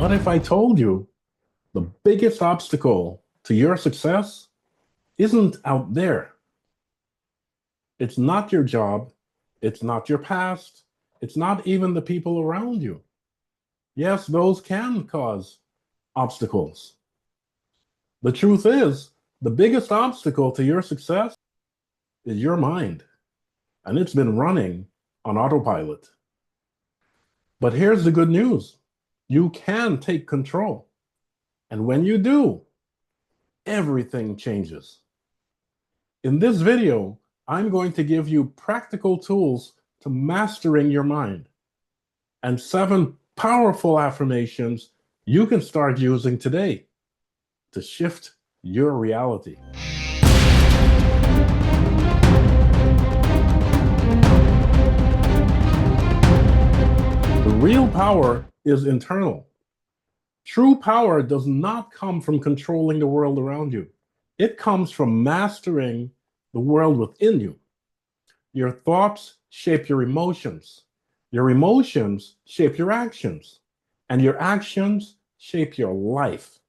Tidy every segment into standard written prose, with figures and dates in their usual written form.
What if I told you the biggest obstacle to your success isn't out there? It's not your job. It's not your past. It's not even the people around you. Yes, those can cause obstacles. The truth is, the biggest obstacle to your success is your mind, and it's been running on autopilot. But here's the good news. You can take control. And when you do, everything changes. In this video, I'm going to give you practical tools to mastering your mind and 7 powerful affirmations you can start using today to shift your reality. The real power is internal. True power does not come from controlling the world around you. It comes from mastering the world within you. Your thoughts shape your emotions. Your emotions shape your actions. And your actions shape your life.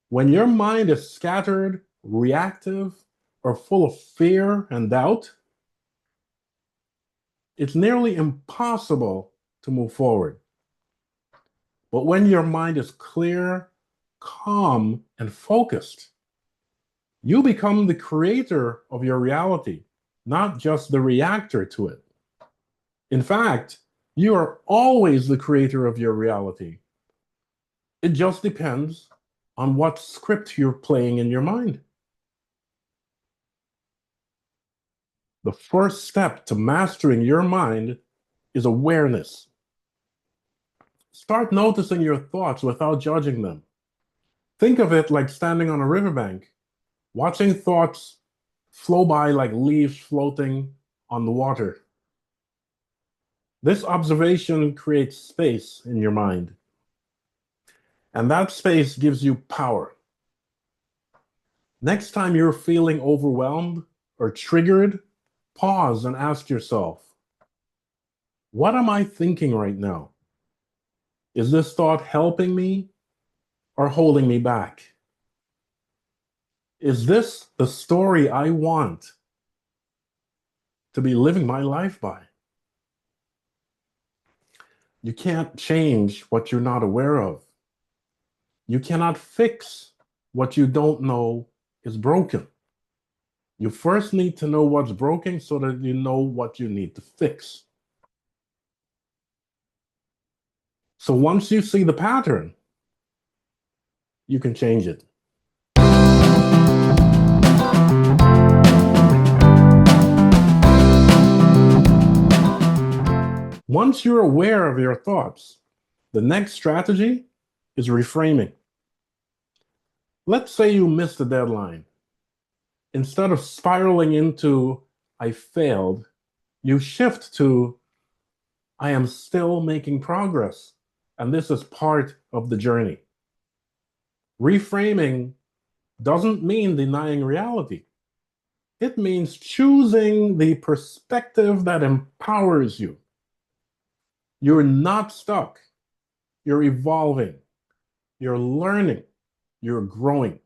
When your mind is scattered, reactive, or full of fear and doubt, it's nearly impossible to move forward. But when your mind is clear, calm, and focused, you become the creator of your reality, not just the reactor to it. In fact, you are always the creator of your reality. It just depends on what script you're playing in your mind. The first step to mastering your mind is awareness. Start noticing your thoughts without judging them. Think of it like standing on a riverbank, watching thoughts flow by like leaves floating on the water. This observation creates space in your mind, and that space gives you power. Next time you're feeling overwhelmed or triggered, pause and ask yourself, what am I thinking right now? Is this thought helping me or holding me back? Is this the story I want to be living my life by? You can't change what you're not aware of. You cannot fix what you don't know is broken. You first need to know what's broken so that you know what you need to fix. So once you see the pattern, you can change it. Once you're aware of your thoughts, the next strategy is reframing. Let's say you missed the deadline. Instead of spiraling into, I failed, you shift to, I am still making progress, and this is part of the journey. Reframing doesn't mean denying reality. It means choosing the perspective that empowers you. You're not stuck. You're evolving. You're learning. You're growing.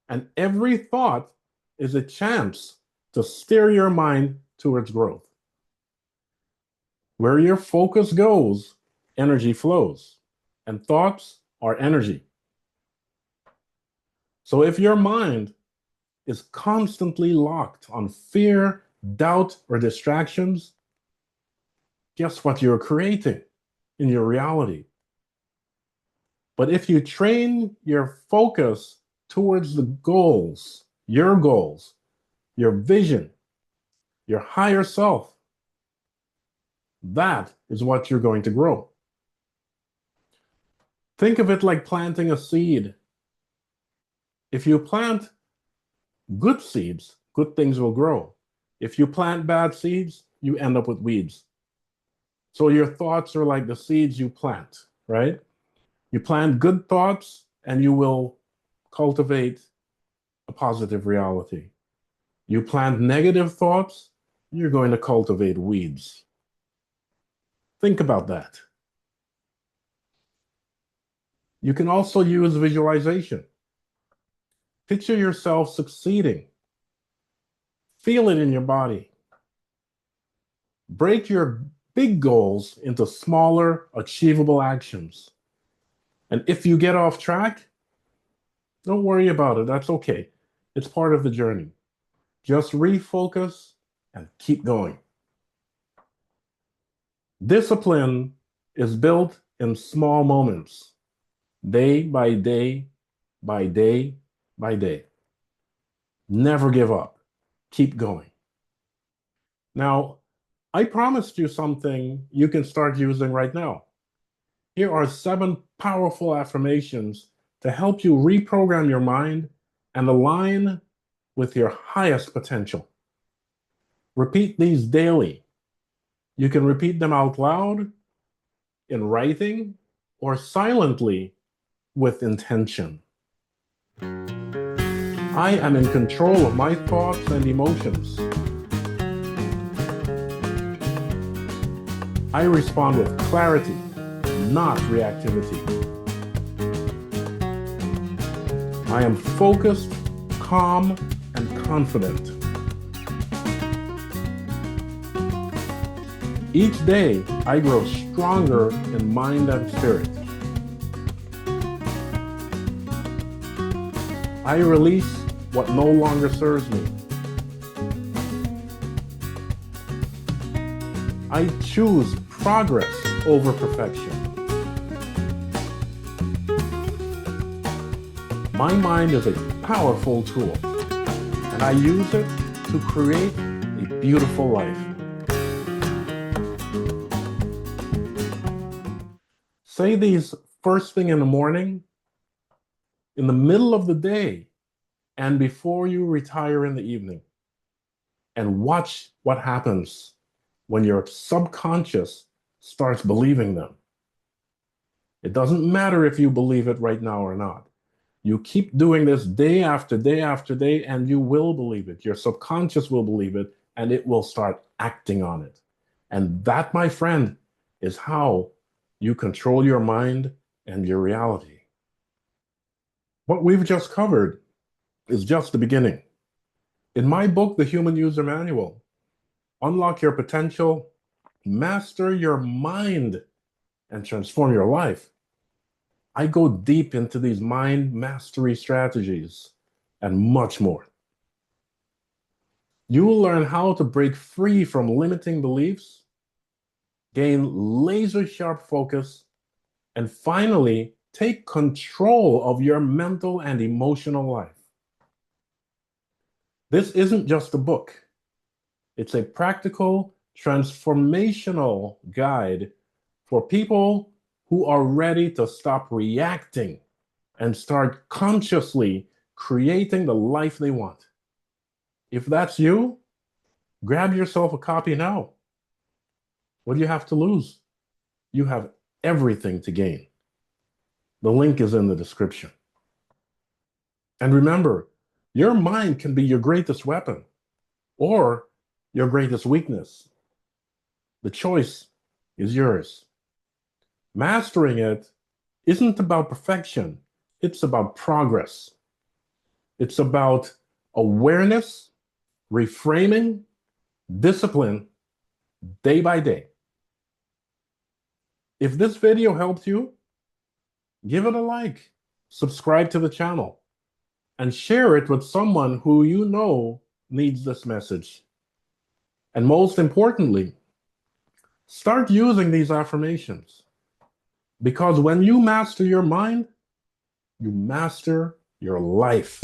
And every thought is a chance to steer your mind towards growth. Where your focus goes, energy flows, and thoughts are energy. So if your mind is constantly locked on fear, doubt, or distractions, guess what you're creating in your reality? But if you train your focus towards the goals, your vision, your higher self, that is what you're going to grow. Think of it like planting a seed. If you plant good seeds, good things will grow. If you plant bad seeds, you end up with weeds. So your thoughts are like the seeds you plant, right? You plant good thoughts and you will cultivate a positive reality. You plant negative thoughts, you're going to cultivate weeds. Think about that. You can also use visualization. Picture yourself succeeding. Feel it in your body. Break your big goals into smaller, achievable actions. And if you get off track, don't worry about it. That's okay. It's part of the journey. Just refocus and keep going. Discipline is built in small moments, day by day, by day, by day. Never give up. Keep going. Now, I promised you something you can start using right now. Here are 7 powerful affirmations to help you reprogram your mind and align with your highest potential. Repeat these daily. You can repeat them out loud, in writing, or silently with intention. I am in control of my thoughts and emotions. I respond with clarity, not reactivity. I am focused, calm, and confident. Each day, I grow stronger in mind and spirit. I release what no longer serves me. I choose progress over perfection. My mind is a powerful tool, and I use it to create a beautiful life. Say these first thing in the morning, in the middle of the day, and before you retire in the evening. And watch what happens when your subconscious starts believing them. It doesn't matter if you believe it right now or not. You keep doing this day after day after day, and you will believe it. Your subconscious will believe it, and it will start acting on it. And that, my friend, is how you control your mind and your reality. What we've just covered is just the beginning. In my book, The Human User Manual, Unlock Your Potential, Master Your Mind, and Transform Your Life, I go deep into these mind mastery strategies and much more. You will learn how to break free from limiting beliefs, gain laser-sharp focus, and finally take control of your mental and emotional life. This isn't just a book. It's a practical, transformational guide for people who are ready to stop reacting and start consciously creating the life they want. If that's you, grab yourself a copy now. What do you have to lose? You have everything to gain. The link is in the description. And remember, your mind can be your greatest weapon or your greatest weakness. The choice is yours. Mastering it isn't about perfection. It's about progress. It's about awareness, reframing, discipline, day by day. If this video helped you, give it a like, subscribe to the channel, and share it with someone who you know needs this message. And most importantly, start using these affirmations. Because when you master your mind, you master your life.